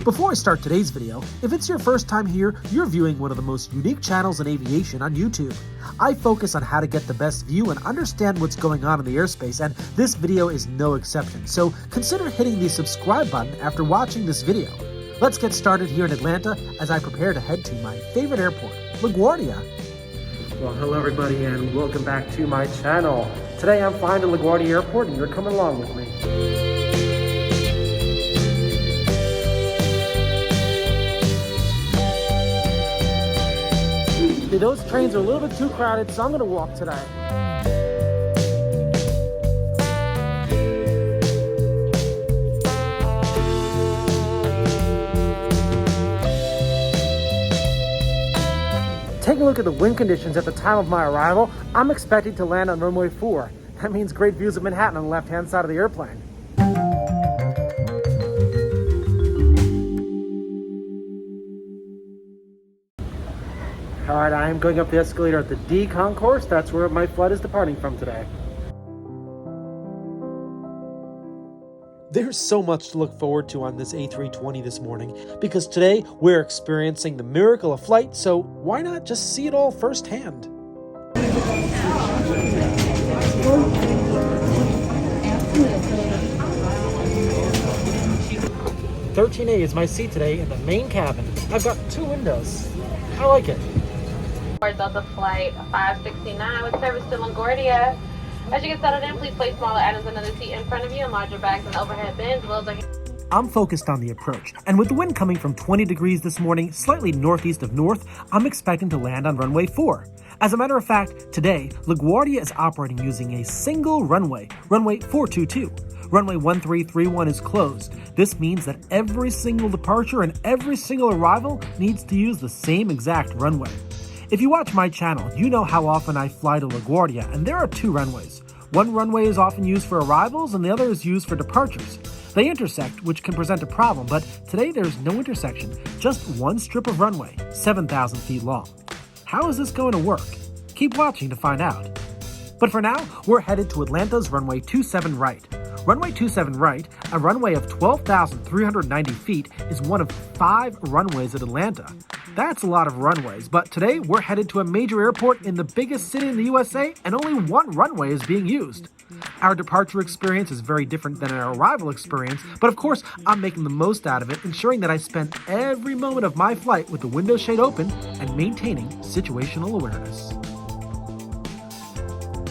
Before I start today's video, if it's your first time here, you're viewing one of the most unique channels in aviation on YouTube. I focus on how to get the best view and understand what's going on in the airspace, and this video is no exception, so consider hitting the subscribe button after watching this video. Let's get started here in Atlanta as I prepare to head to my favorite airport, LaGuardia. Well, hello everybody and welcome back to my channel. Today I'm flying to LaGuardia Airport and you're coming along with me. Those trains are a little bit too crowded, so I'm going to walk today. Taking a look at the wind conditions at the time of my arrival, I'm expecting to land on runway 4. That means great views of Manhattan on the left-hand side of the airplane. All right, I am going up the escalator at the D concourse. That's where my flight is departing from today. There's so much to look forward to on this A320 this morning because today we're experiencing the miracle of flight, so why not just see it all firsthand? 13A is my seat today in the main cabin. I've got 2 windows. I like it. Delta Flight 569 with service to LaGuardia. As you get settled in, please place smaller items in another seat in front of you and larger bags in overhead bins. I'm focused on the approach, and with the wind coming from 20 degrees this morning, slightly northeast of north, I'm expecting to land on runway 4. As a matter of fact, today, LaGuardia is operating using a single runway, runway 422. Runway 1331 is closed. This means that every single departure and every single arrival needs to use the same exact runway. If you watch my channel, you know how often I fly to LaGuardia, and there are 2 runways. One runway is often used for arrivals, and the other is used for departures. They intersect, which can present a problem, but today there's no intersection, just one strip of runway, 7,000 feet long. How is this going to work? Keep watching to find out. But for now, we're headed to Atlanta's runway 27 right. Runway 27 right, a runway of 12,390 feet, is one of 5 runways at Atlanta. That's a lot of runways, but today we're headed to a major airport in the biggest city in the USA, and only 1 runway is being used. Our departure experience is very different than our arrival experience, but of course I'm making the most out of it, ensuring that I spend every moment of my flight with the window shade open and maintaining situational awareness.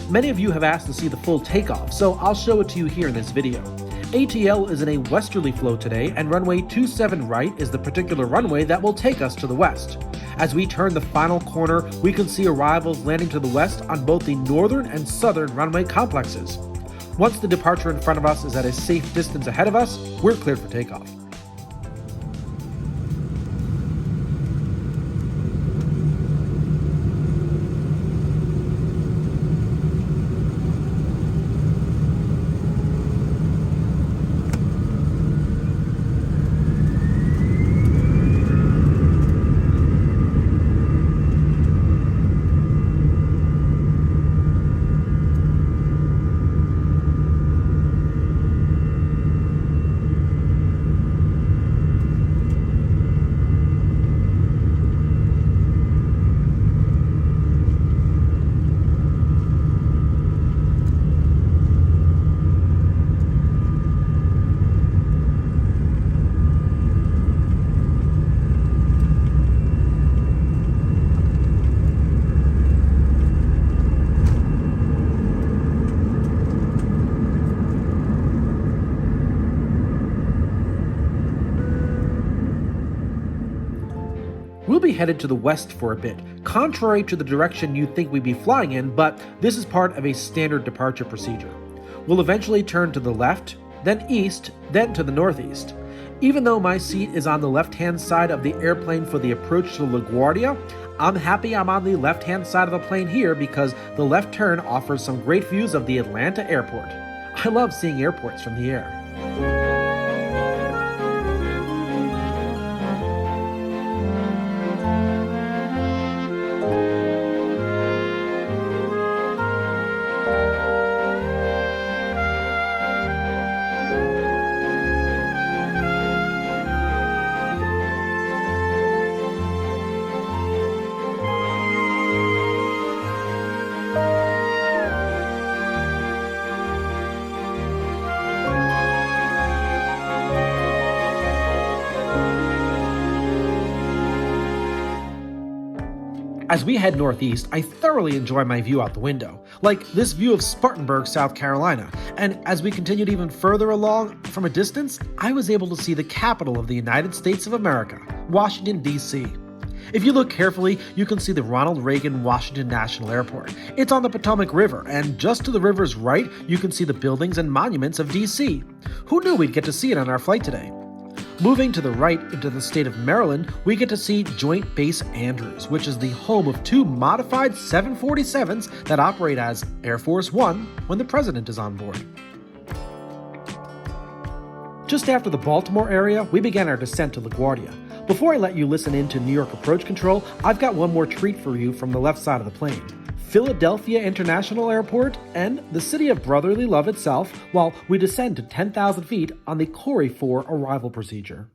Many of you have asked to see the full takeoff, so I'll show it to you here in this video. ATL is in a westerly flow today, and runway 27 right is the particular runway that will take us to the west. As we turn the final corner, we can see arrivals landing to the west on both the northern and southern runway complexes. Once the departure in front of us is at a safe distance ahead of us, we're cleared for takeoff. We'll be headed to the west for a bit, contrary to the direction you'd think we'd be flying in, but this is part of a standard departure procedure. We'll eventually turn to the left, then east, then to the northeast. Even though my seat is on the left-hand side of the airplane for the approach to LaGuardia, I'm happy I'm on the left-hand side of the plane here because the left turn offers some great views of the Atlanta airport. I love seeing airports from the air. As we head northeast, I thoroughly enjoy my view out the window, like this view of Spartanburg, South Carolina. And as we continued even further along from a distance, I was able to see the capital of the United States of America, Washington, D.C. If you look carefully, you can see the Ronald Reagan Washington National Airport. It's on the Potomac River, and just to the river's right, you can see the buildings and monuments of D.C. Who knew we'd get to see it on our flight today? Moving to the right into the state of Maryland, we get to see Joint Base Andrews, which is the home of two modified 747s that operate as Air Force One when the president is on board. Just after the Baltimore area, we began our descent to LaGuardia. Before I let you listen in to New York approach control, I've got one more treat for you from the left side of the plane. Philadelphia International Airport, and the city of brotherly love itself, while we descend to 10,000 feet on the Corey 4 arrival procedure.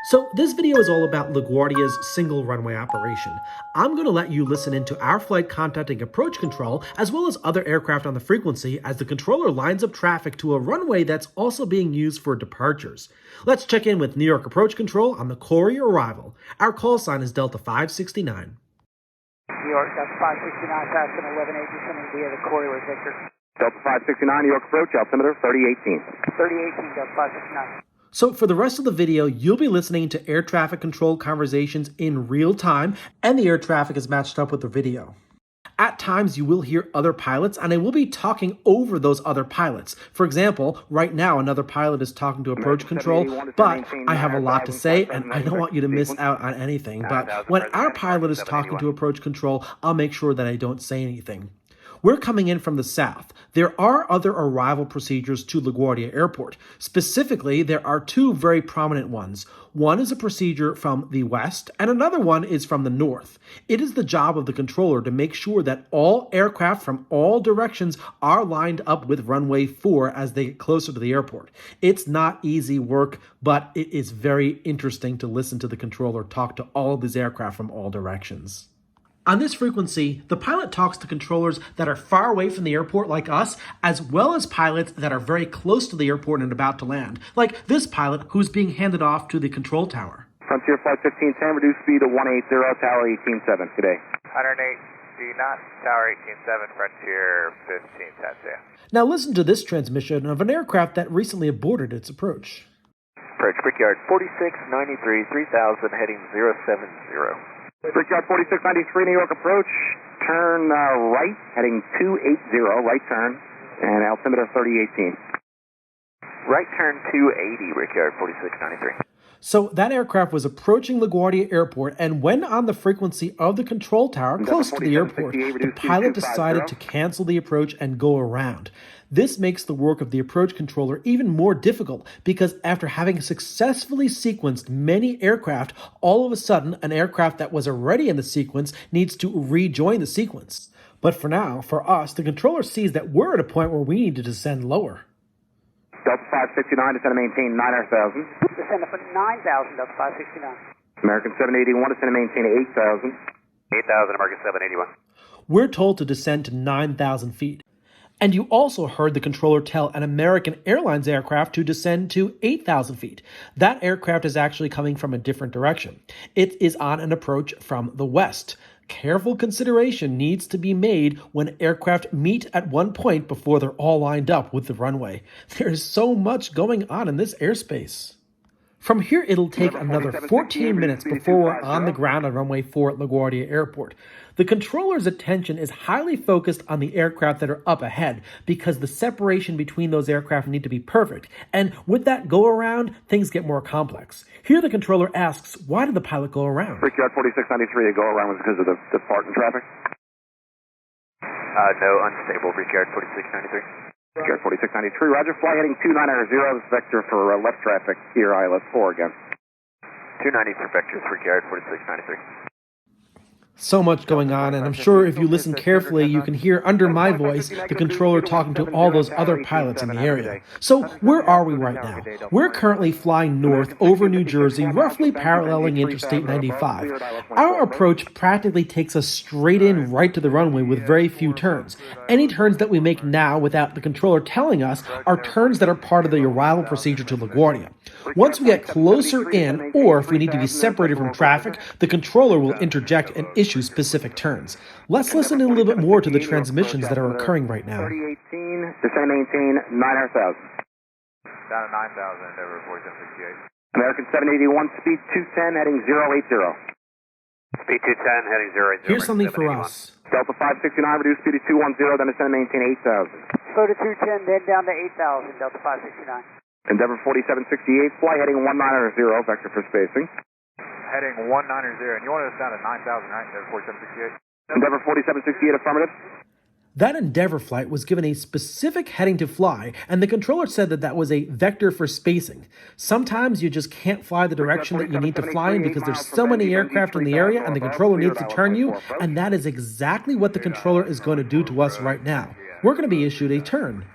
So this video is all about LaGuardia's single runway operation. I'm going to let you listen into our flight contacting approach control as well as other aircraft on the frequency as the controller lines up traffic to a runway that's also being used for departures. Let's check in with New York approach control on the Corey arrival. Our call sign is Delta 569. New York, Delta 569, passing 1180, descending via the Corey with Victor. Delta 569, New York approach, altimeter 3018. 3018, Delta 569. So for the rest of the video, you'll be listening to air traffic control conversations in real time, and the air traffic is matched up with the video. At times, you will hear other pilots, and I will be talking over those other pilots. For example, right now, another pilot is talking to approach control, but I have a lot to say, and I don't want you to miss out on anything. But when our pilot is talking to approach control, I'll make sure that I don't say anything. We're coming in from the south. There are other arrival procedures to LaGuardia Airport. Specifically, there are two very prominent ones. One is a procedure from the west, and another one is from the north. It is the job of the controller to make sure that all aircraft from all directions are lined up with runway 4 as they get closer to the airport. It's not easy work, but it is very interesting to listen to the controller talk to all of these aircraft from all directions. On this frequency, the pilot talks to controllers that are far away from the airport like us, as well as pilots that are very close to the airport and about to land, like this pilot who's being handed off to the control tower. Frontier Flight 1510, reduce speed to 180, tower 187, good day. 108 knots, tower 187, Frontier 1510. Now listen to this transmission of an aircraft that recently aborted its approach. Approach Brickyard 4693, 3000, heading 070. Brickyard 4693, New York approach, turn right, heading 280, right turn, and altimeter 3018. Right turn 280, Brickyard 4693. So that aircraft was approaching LaGuardia Airport, and when on the frequency of the control tower close to the airport, the pilot decided to cancel the approach and go around. This makes the work of the approach controller even more difficult because after having successfully sequenced many aircraft, all of a sudden an aircraft that was already in the sequence needs to rejoin the sequence. But for now, for us, the controller sees that we're at a point where we need to descend lower. Delta 569, descend and maintain 9,000. Descend for 9,000, Delta 569. American 781, descend and maintain 8,000. 8,000, American 781. We're told to descend to 9,000 feet. And you also heard the controller tell an American Airlines aircraft to descend to 8,000 feet. That aircraft is actually coming from a different direction. It is on an approach from the west. Careful consideration needs to be made when aircraft meet at one point before they're all lined up with the runway. There's so much going on in this airspace. From here, it'll take another 14 minutes before we're on the ground on runway 4 at LaGuardia Airport. The controller's attention is highly focused on the aircraft that are up ahead because the separation between those aircraft need to be perfect. And with that go-around, things get more complex. Here the controller asks, why did the pilot go around? Brickyard 4693, a go-around was because of the Spartan traffic? No, unstable, Brickyard 4693. Brickyard 4693, roger, fly heading 290, vector for left traffic here, ILS 4 again. 290 for vectors, Brickyard 4693. So much going on, and I'm sure if you listen carefully, you can hear under my voice the controller talking to all those other pilots in the area. So where are we right now? We're currently flying north over New Jersey, roughly paralleling Interstate 95. Our approach practically takes us straight in right to the runway with very few turns. Any turns that we make now without the controller telling us are turns that are part of the arrival procedure to LaGuardia. Once we get closer in, or if we need to be separated from traffic, the controller will interject and issue specific turns. Let's listen in a little bit more to the transmissions that are occurring right now. 3018, descend maintain 900,000. Down to 9,000, Endeavor 4768. American 781, speed 210, heading 080. Speed 210, heading 080. Here's something for us. Delta 569, reduce speed to 210, then descend maintain 8,000. Slow to 210, then down to 8,000, Delta 569. Endeavor 4768, fly heading 190, vector for spacing. Heading 190, and you wanted us down to 9,000, right? Endeavor 4768. Endeavor 4768, affirmative. That Endeavor flight was given a specific heading to fly, and the controller said that that was a vector for spacing. Sometimes you just can't fly the direction that you need to fly in because there's so many aircraft in the area and the controller needs to turn you, and that is exactly what the controller is going to do to us right now. We're going to be issued a turn.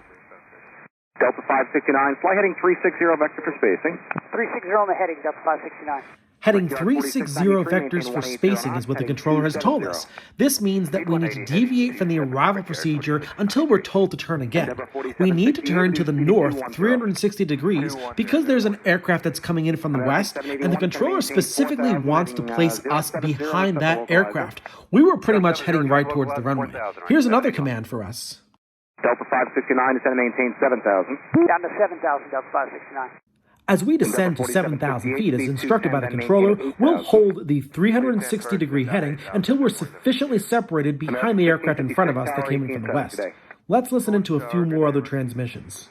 Delta 569, fly heading 360, vector for spacing. 360 on the heading, Delta 569. Heading 360 vectors for spacing is what the controller has told us. This means that we need to deviate from the arrival procedure until we're told to turn again. We need to turn to the north 360 degrees because there's an aircraft that's coming in from the west, and the controller specifically wants to place us behind that aircraft. We were pretty much heading right towards the runway. Here's another command for us. Delta 569, descend and maintain 7,000. Down to 7,000, Delta 569. As we descend to 7,000 feet as instructed by the controller, we'll hold the 360-degree heading until we're sufficiently separated behind the aircraft in front of us that came in from the west. Let's listen into a few more other transmissions.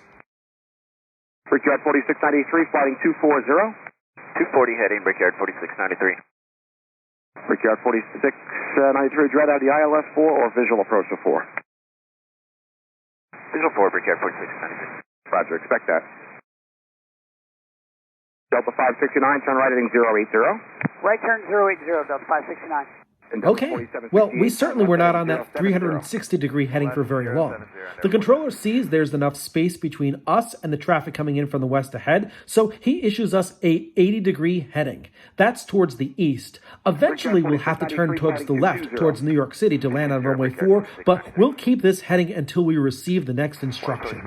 Brickyard 4693, flighting 240. 240 heading, Brickyard 4693. Brickyard 4693, dread out of the ILS 4 or visual approach to 4. Visual 4, Brickyard 4693. Roger, expect that. Delta 569, turn right heading 080. Right turn 080, Delta 569. Okay, well, we certainly were not on that 360-degree heading for very long. The controller sees there's enough space between us and the traffic coming in from the west ahead, so he issues us a 80-degree heading. That's towards the east. Eventually, we'll have to turn towards the left, towards New York City to land on runway 4, but we'll keep this heading until we receive the next instruction.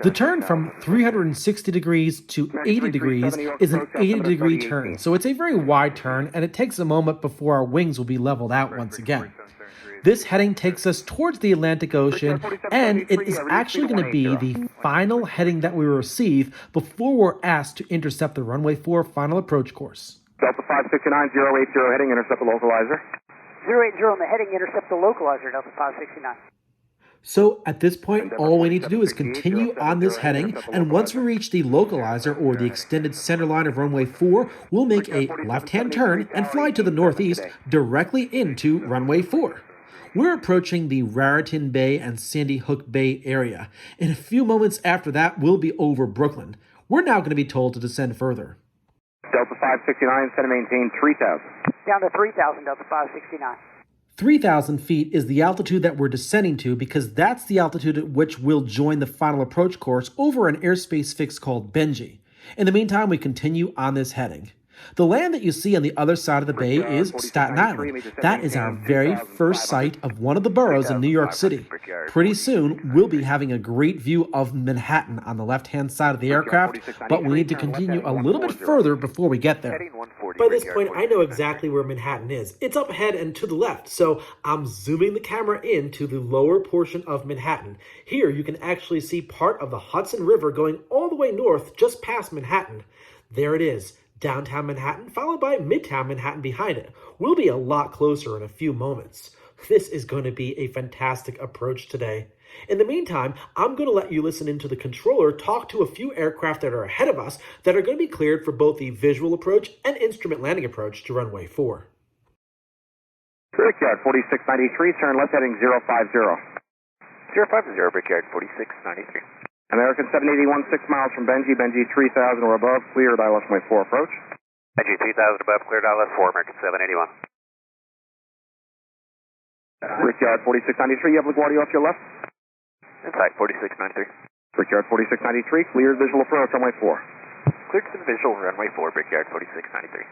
The turn from 360 degrees to 80 degrees is an 80-degree turn, so it's a very wide turn, and it takes a moment before our wings will be leveled out once again. This heading takes us towards the Atlantic Ocean, and it is actually going to be the final heading that we receive before we're asked to intercept the runway 4 final approach course. Delta 569, 080 heading, intercept the localizer. 080 on the heading, intercept the localizer, Delta 569. So at this point, all we need to do is continue on this heading, and once we reach the localizer or the extended center line of runway 4, we'll make a left-hand turn and fly to the northeast directly into runway 4. We're approaching the Raritan Bay and Sandy Hook Bay area. In a few moments after that, we'll be over Brooklyn. We're now going to be told to descend further. Delta 569, send and maintain 3,000. Down to 3,000, Delta 569. 3,000 feet is the altitude that we're descending to because that's the altitude at which we'll join the final approach course over an airspace fix called Benji. In the meantime, we continue on this heading. The land that you see on the other side of the bay is Staten Island. That is our very first sight of one of the boroughs in New York City. Pretty soon, we'll be having a great view of Manhattan on the left-hand side of the aircraft, but we need to continue a little bit further before we get there. By this point, I know exactly where Manhattan is. It's up ahead and to the left, so I'm zooming the camera in to the lower portion of Manhattan. Here, you can actually see part of the Hudson River going all the way north just past Manhattan. There it is. Downtown Manhattan, followed by Midtown Manhattan behind it. We'll be a lot closer in a few moments. This is going to be a fantastic approach today. In the meantime, I'm going to let you listen into the controller talk to a few aircraft that are ahead of us that are going to be cleared for both the visual approach and instrument landing approach to runway 4. Brickyard 4693, turn left heading 050. 050, Brickyard 4693. American 781, 6 miles from Benji, Benji 3000 or above, cleared ILS runway 4 approach. Benji 3000 above, cleared ILS 4, American 781. Brickyard 4693, you have LaGuardia off your left. Inside 4693. Brickyard 4693, cleared visual approach runway 4. Cleared to the visual runway 4, Brickyard 4693.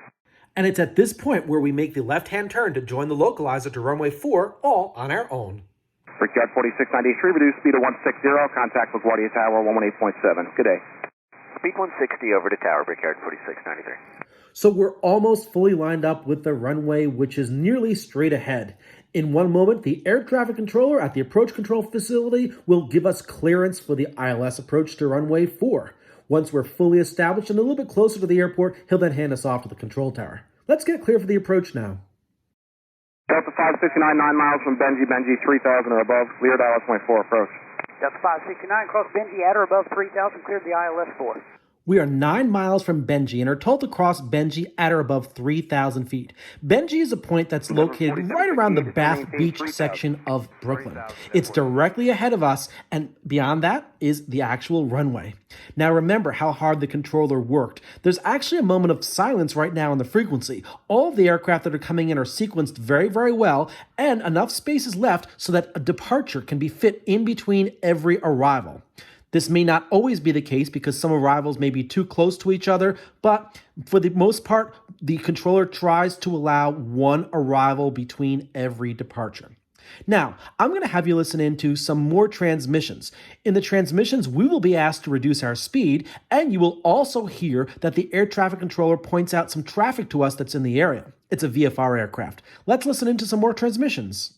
And it's at this point where we make the left-hand turn to join the localizer to runway 4, all on our own. Brickyard 4693, reduced speed to 160, contact LaGuardia Tower 118.7. Good day. Speed 160 over to tower, Brickyard 4693. So we're almost fully lined up with the runway, which is nearly straight ahead. In one moment, the air traffic controller at the approach control facility will give us clearance for the ILS approach to runway 4. Once we're fully established and a little bit closer to the airport, he'll then hand us off to the control tower. Let's get clear for the approach now. Delta 569, 9 miles from Benji, Benji 3000 or above, cleared ILS runway 4 approach. Delta 569, cross Benji at or above 3000, cleared the ILS 4. We are 9 miles from Benji and are told to cross Benji at or above 3,000 feet. Benji is a point that's located right around the Bath Beach section of Brooklyn. It's directly ahead of us, and beyond that is the actual runway. Now remember how hard the controller worked. There's actually a moment of silence right now on the frequency. All of the aircraft that are coming in are sequenced very, very well, and enough space is left so that a departure can be fit in between every arrival. This may not always be the case because some arrivals may be too close to each other, but for the most part, the controller tries to allow one arrival between every departure. Now, I'm going to have you listen into some more transmissions. In the transmissions, we will be asked to reduce our speed, and you will also hear that the air traffic controller points out some traffic to us that's in the area. It's a VFR aircraft. Let's listen into some more transmissions.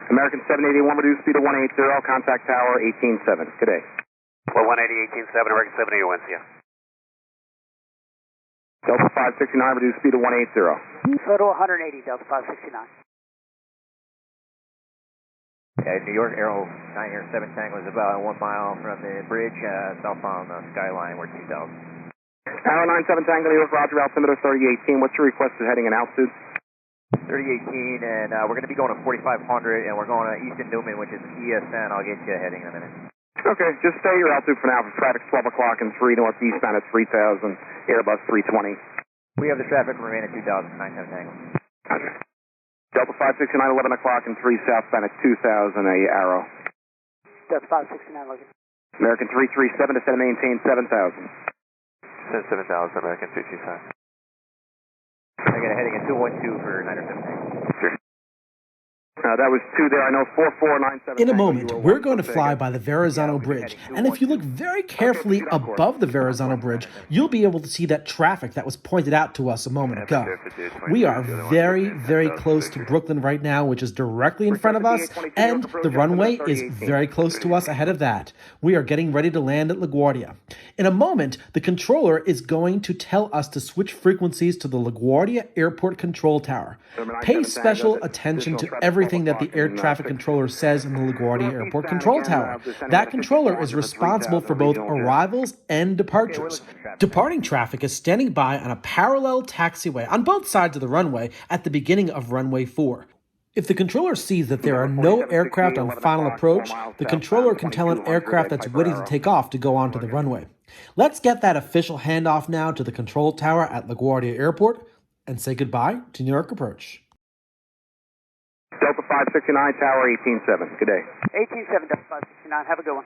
American 781, reduced speed to 180, contact tower 187. Good day. Well, 180, 187, American 781, see ya. Delta 569, reduced speed to 180. Photo 180, Delta 569. New York Aero 907 Tango is about 1 mile from the bridge, south on the skyline, we're 2000. Arrow 97 Tango, New York, Roger, altimeter 3018. What's your requested heading and altitude? 3018, and we're going to be going to 4500, and we're going to Easton Newman, which is ESN. I'll get you a heading in a minute. Okay, just stay your altitude for now. For traffic 12 o'clock and 3 northeastbound at 3000, Airbus 320. We have the traffic remain at 2000, 97 Tango. Okay. Delta 569, 11 o'clock and 3 southbound at 2000, a Arrow. Delta 569, looking. American 337 to set and maintain 7000. Set 7000, American 325. I got a heading at 212 for 907. Sure. That was 2 there. I know 4497. In a moment, we're going to fly by the Verrazano Bridge, and if you look very carefully above the Verrazano Bridge, you'll be able to see that traffic that was pointed out to us a moment ago. We are very, very close to Brooklyn right now, which is directly in front of us, and the runway is very close to us ahead of that. We are getting ready to land at LaGuardia. In a moment, the controller is going to tell us to switch frequencies to the LaGuardia Airport Control Tower. Pay special attention to everything that the air traffic controller says in the LaGuardia Airport Control Tower. That controller is responsible for both arrivals and departures. Departing traffic is standing by on a parallel taxiway on both sides of the runway at the beginning of runway 4. If the controller sees that there are no aircraft on final approach, the controller can tell an aircraft that's ready to take off to go onto the runway. Let's get that official handoff now to the control tower at LaGuardia Airport and say goodbye to New York Approach. Delta 569, tower 187. Good day. 187, Delta 569, have a good one.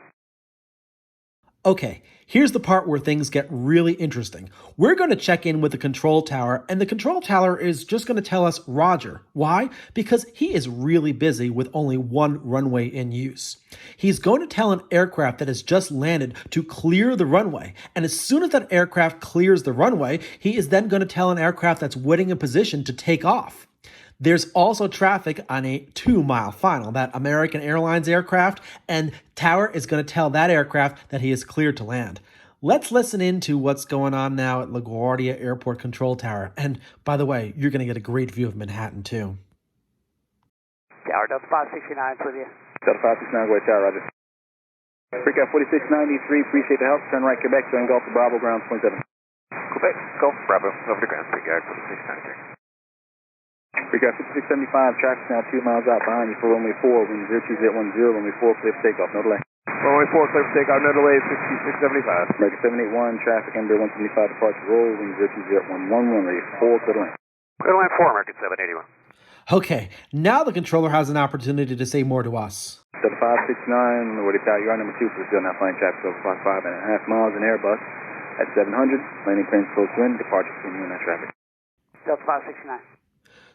Okay, here's the part where things get really interesting. We're going to check in with the control tower, and the control tower is just going to tell us Roger. Why? Because he is really busy with only one runway in use. He's going to tell an aircraft that has just landed to clear the runway, and as soon as that aircraft clears the runway, he is then going to tell an aircraft that's waiting in position to take off. There's also traffic on a 2-mile final, that American Airlines aircraft, and tower is going to tell that aircraft that he is cleared to land. Let's listen in to what's going on now at LaGuardia Airport Control Tower. And by the way, you're going to get a great view of Manhattan too. Tower Delta 569 with you. Delta 569, go ahead, tower, roger. Freakout 4693, appreciate the help. Turn right, Quebec, turn Gulf to Bravo, ground 27. Quebec, Gulf, Bravo, over to ground, Freakout 4693. Freakout 5675, traffic now 2 miles out behind you for runway 4, wind 0210, runway 4, clear for takeoff, no delay. Runway 4, clear for takeoff, no delay, 6675. American 781, traffic number 175, departure roll, wind 0211, runway 4, clear to land. Clear to land 4, American 781. Okay, now the controller has an opportunity to say more to us. Delta 569, what it's out, you are number 2 for still not flying traffic over 5.5 miles in Airbus at 700, landing clearance close to wind, departure between you and that traffic. Delta 569.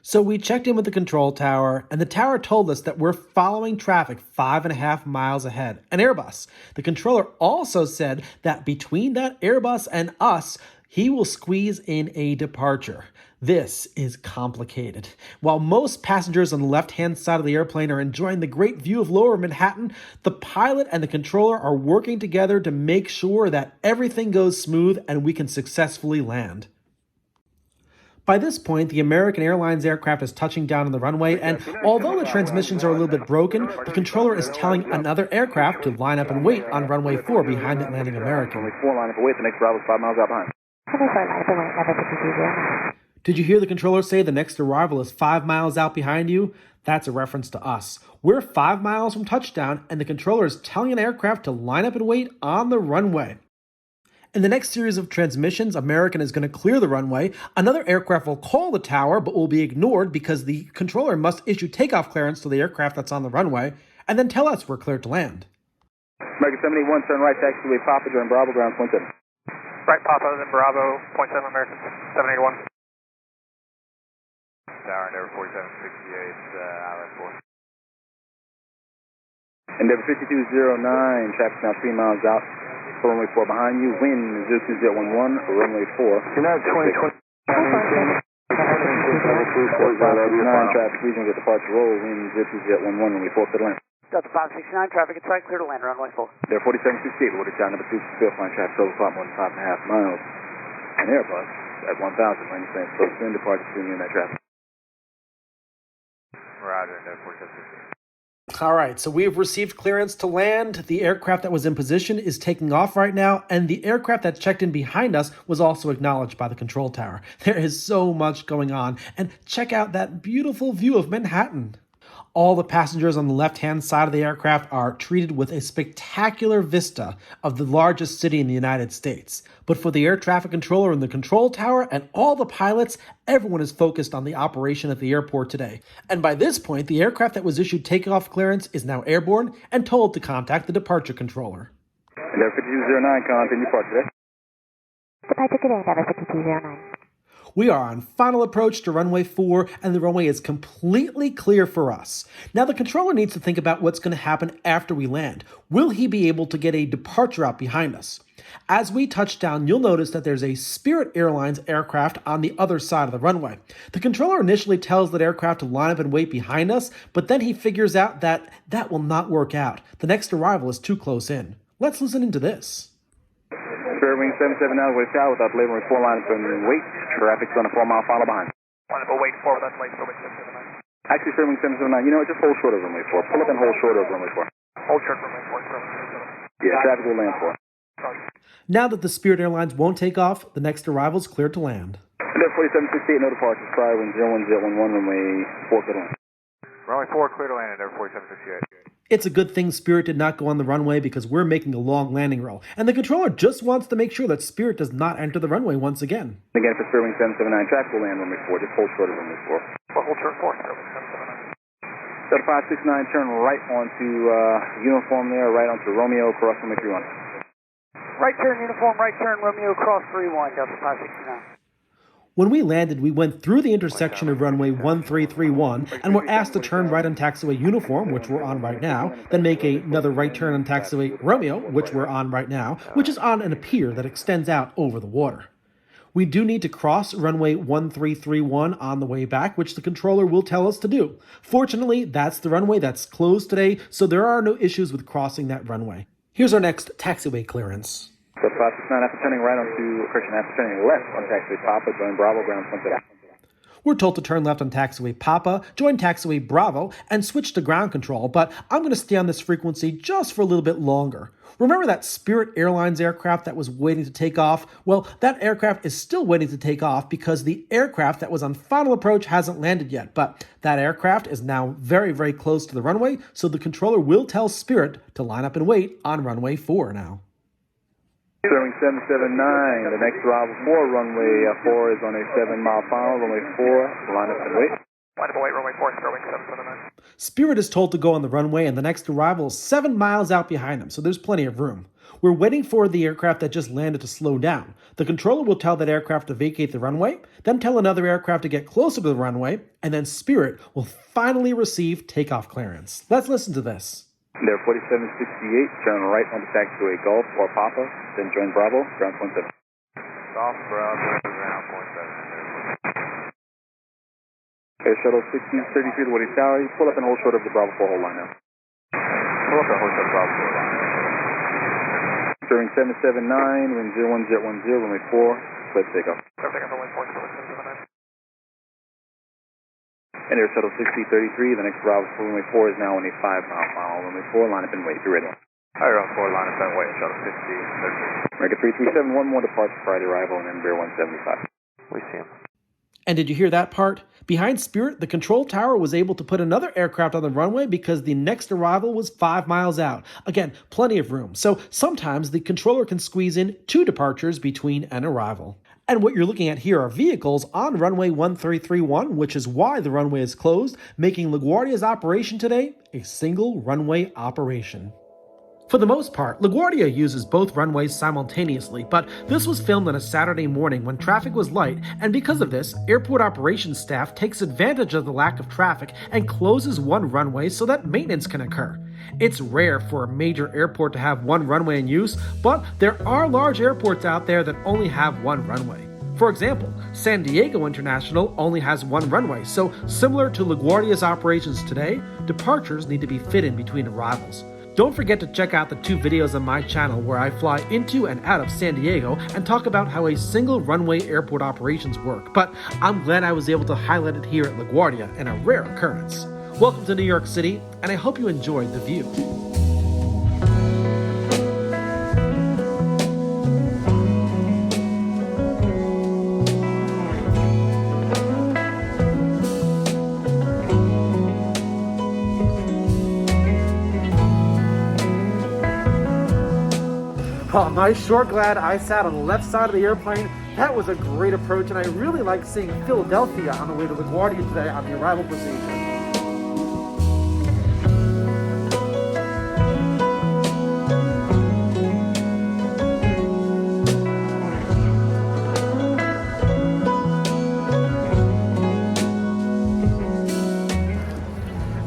So we checked in with the control tower, and the tower told us that we're following traffic 5.5 miles ahead, an Airbus. The controller also said that between that Airbus and us, he will squeeze in a departure. This is complicated. While most passengers on the left-hand side of the airplane are enjoying the great view of lower Manhattan, the pilot and the controller are working together to make sure that everything goes smooth and we can successfully land. By this point, the American Airlines aircraft is touching down on the runway, and although the transmissions are a little bit broken, the controller is telling another aircraft to line up and wait on runway 4 behind that landing American. Runway 4, line up and wait, the next Bravo is 5 miles out behind. Did you hear the controller say the next arrival is 5 miles out behind you? That's a reference to us. We're 5 miles from touchdown, and the controller is telling an aircraft to line up and wait on the runway. In the next series of transmissions, American is going to clear the runway. Another aircraft will call the tower, but will be ignored because the controller must issue takeoff clearance to the aircraft that's on the runway, and then tell us we're cleared to land. American 781, turn right, taxiway Papa, during Bravo, ground 27. Right, Papa, then Bravo, 0.7, American 781. Tower, Endeavor 4768, Island 4. Endeavor 5209, traffic now 3 miles out. Runway 4 behind you, wind 02011, runway 4. United 2020. 9 traffic region at departure roll, wind 02011, runway 4 clear to land. Delta 569, traffic inside, clear to land, runway 4. There 4768, water tower number 2, still flying traffic over 5 more than 5.5 miles. An Airbus at 1,000, landing clearance close to wind, departure between you and that traffic. Roger, Endeavor 4768. All right, so we've received clearance to land. The aircraft that was in position is taking off right now, and the aircraft that checked in behind us was also acknowledged by the control tower. There is so much going on, and check out that beautiful view of Manhattan. All the passengers on the left-hand side of the aircraft are treated with a spectacular vista of the largest city in the United States. But for the air traffic controller in the control tower and all the pilots, everyone is focused on the operation at the airport today. And by this point, the aircraft that was issued takeoff clearance is now airborne and told to contact the departure controller. Endeavor 5209, continue departure today. Departure today, Endeavor 5209. We are on final approach to runway 4, and the runway is completely clear for us. Now, the controller needs to think about what's going to happen after we land. Will he be able to get a departure out behind us? As we touch down, you'll notice that there's a Spirit Airlines aircraft on the other side of the runway. The controller initially tells that aircraft to line up and wait behind us, but then he figures out that that will not work out. The next arrival is too close in. Let's listen into this. Spirit Wing 779, wait tower without delay, runway 4 line up and wait. Traffic's on a 4 mile final behind. Line up, wait 4, that's late, Spirit Wing 779. Actually, Spirit Wing 779, you know what, just hold short of runway 4. Pull up and hold short of runway 4. Hold short runway 4, Spirit Wing 779. Yeah, traffic will land 4. Now that the Spirit Airlines won't take off, the next arrival is cleared to land. Endeavor 4768, no departures. Prior wind 01011, runway 4 clear to land. Runway 4, clear to land, Endeavor 4768. It's a good thing Spirit did not go on the runway because we're making a long landing roll, and the controller just wants to make sure that Spirit does not enter the runway once again. Again, for Spirit Wing 779, traffic will land runway 4. Just hold short of runway 4. Hold short 4, Spirit Wing 779. Delta 569, turn right onto uniform there, right onto Romeo, cross runway 31. Right turn, uniform, right turn, Romeo, cross 31, Delta 569. When we landed, we went through the intersection of runway 1331 and were asked to turn right on taxiway Uniform, which we're on right now, then make another right turn on taxiway Romeo, which we're on right now, which is on an pier that extends out over the water. We do need to cross runway 1331 on the way back, which the controller will tell us to do. Fortunately, that's the runway that's closed today, so there are no issues with crossing that runway. Here's our next taxiway clearance. So 569, after turning right onto, after turning left on taxiway Papa, join Bravo, ground 27. We're told to turn left on taxiway Papa, join taxiway Bravo, and switch to ground control, but I'm going to stay on this frequency just for a little bit longer. Remember that Spirit Airlines aircraft that was waiting to take off? Well, that aircraft is still waiting to take off because the aircraft that was on final approach hasn't landed yet, but that aircraft is now very, very close to the runway, so the controller will tell Spirit to line up and wait on runway 4 now. Serving 779, the next arrival for runway 4 is on a 7-mile final, runway 4, line up and wait. Line up and wait, runway 4, Sterling 779. Spirit is told to go on the runway, and the next arrival is 7 miles out behind them, so there's plenty of room. We're waiting for the aircraft that just landed to slow down. The controller will tell that aircraft to vacate the runway, then tell another aircraft to get closer to the runway, and then Spirit will finally receive takeoff clearance. Let's listen to this. There 4768, turn right onto taxiway Golf or Papa, then join Bravo, ground 27. Golf, Bravo, ground 27. Air Shuttle 6033 to Woody Tower, pull up and hold short of the Bravo 4 hold line now. Pull up and hold short of the Bravo 4 line. During 779, wind 01010, runway 4, clear takeoff. Everything on runway 4, Sterling 779. And Air Shuttle 6033, the next Bravo for runway 4 is now on a 5-mile final, runway 4, line up and wait, be ready. Hi, Route 4, line up and wait, Shuttle 6033. America 337, one more departure Friday arrival, and then Bear 175. We see him. And did you hear that part? Behind Spirit, the control tower was able to put another aircraft on the runway because the next arrival was 5 miles out. Again, plenty of room. So sometimes the controller can squeeze in 2 departures between an arrival. And what you're looking at here are vehicles on runway 1331, which is why the runway is closed, making LaGuardia's operation today a single runway operation. For the most part, LaGuardia uses both runways simultaneously, but this was filmed on a Saturday morning when traffic was light, and because of this, airport operations staff takes advantage of the lack of traffic and closes one runway so that maintenance can occur. It's rare for a major airport to have one runway in use, but there are large airports out there that only have one runway. For example, San Diego International only has one runway, so similar to LaGuardia's operations today, departures need to be fit in between arrivals. Don't forget to check out the 2 videos on my channel where I fly into and out of San Diego and talk about how a single runway airport operations work, but I'm glad I was able to highlight it here at LaGuardia in a rare occurrence. Welcome to New York City, and I hope you enjoyed the view. I'm sure glad I sat on the left side of the airplane. That was a great approach, and I really like seeing Philadelphia on the way to LaGuardia today on the arrival procedure.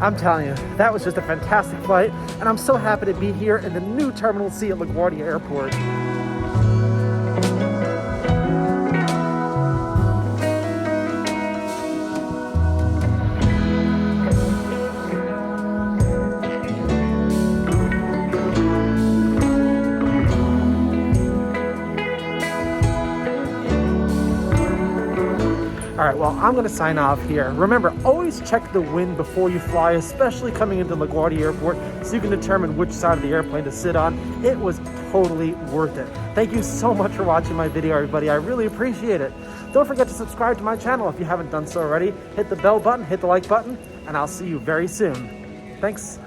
I'm telling you, that was just a fantastic flight, and I'm so happy to be here in the new Terminal C at LaGuardia Airport. All right, well, I'm going to sign off here. Remember, always check the wind before you fly, especially coming into LaGuardia Airport, so you can determine which side of the airplane to sit on. It was totally worth it. Thank you so much for watching my video, everybody. I really appreciate it. Don't forget to subscribe to my channel if you haven't done so already. Hit the bell button, hit the like button, and I'll see you very soon. Thanks.